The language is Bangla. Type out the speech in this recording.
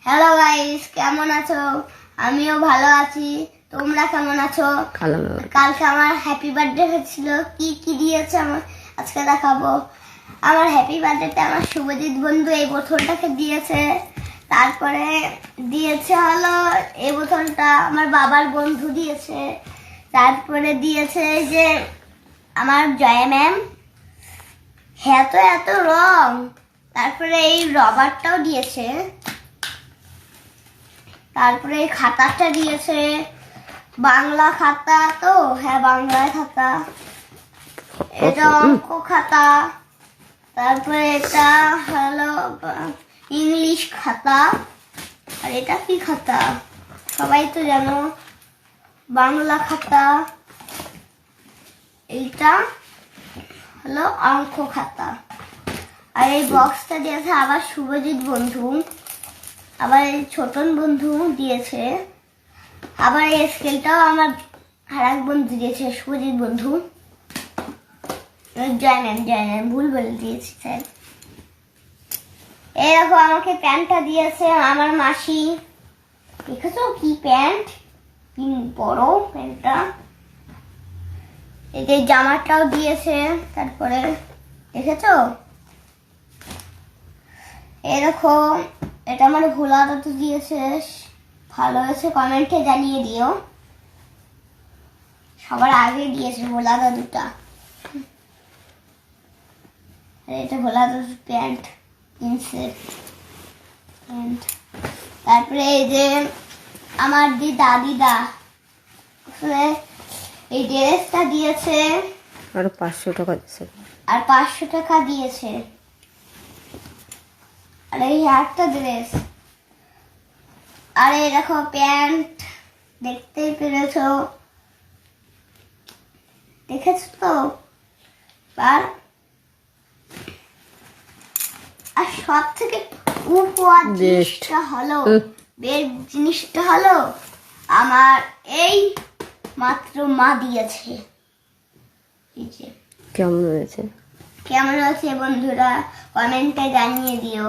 হ্যালো গাইস, কেমন আছো? আমিও ভালো আছি। তোমরা কেমন আছো? কালকে আমার হ্যাপি বার্থডে হয়েছিল। কি কি দিয়েছে আমার আজকে দেখাবো। আমার হ্যাপি বার্থডেতে আমার শুভজিৎ বন্ধু এই বোতলটাকে দিয়েছে। তারপরে দিয়েছে হলো এই বোতলটা আমার বাবার বন্ধু দিয়েছে। তারপরে দিয়েছে যে আমার জয়া ম্যাম। হ্যাঁ, তো এত রং। তারপরে এই রবারটাও দিয়েছে। তারপরে এই খাতাটা দিয়েছে, বাংলা খাতা। তো হ্যাঁ, বাংলায় খাতা। এটা অঙ্ক খাতা। তারপরে এটা হলো ইংলিশ খাতা। আর এটা কি খাতা সবাই তো জানো, বাংলা খাতা। এইটা হলো অঙ্ক খাতা। আর এই বক্সটা দিয়েছে আবার শুভজিৎ বন্ধু। আবার এই ছোটন বন্ধু দিয়েছে। আবার এই স্কেলটাও আমার আরেক বন্ধু দিয়েছে, শুভজিৎ বন্ধু। জয় ভুল বলে দিয়েছি স্যার। এরকম আমাকে প্যান্টটা দিয়েছে আমার মাসি। দেখেছো কি প্যান্ট, কি বড় প্যান্টটা। এই যে জামাটাও দিয়েছে। তারপরে দেখেছো এরকম এটা আমার ভোলা দাদু দিয়েছে। ভালো হয়েছে কমেন্টে জানিয়ে দিও। সবার আগে দিয়েছে ভোলা দাদুটা। এটা ভোলা দাদুর প্যান্ট, জিন্সের প্যান্ট। তারপরে এই যে আমার দিদা এই ড্রেসটা দিয়েছে। আর 500 টাকা দিয়েছে। আর 500 টাকা দিয়েছে। আর এই একটা ড্রেস। আর এই দেখো প্যান্ট, দেখতেই পেরেছো, দেখেছো তো। আর সব থেকে উপহার জিনিসটা হলো, জিনিসটা হলো আমার এই মাত্র মা দিয়েছে। কেমন হয়েছে বন্ধুরা কমেন্টে জানিয়ে দিও।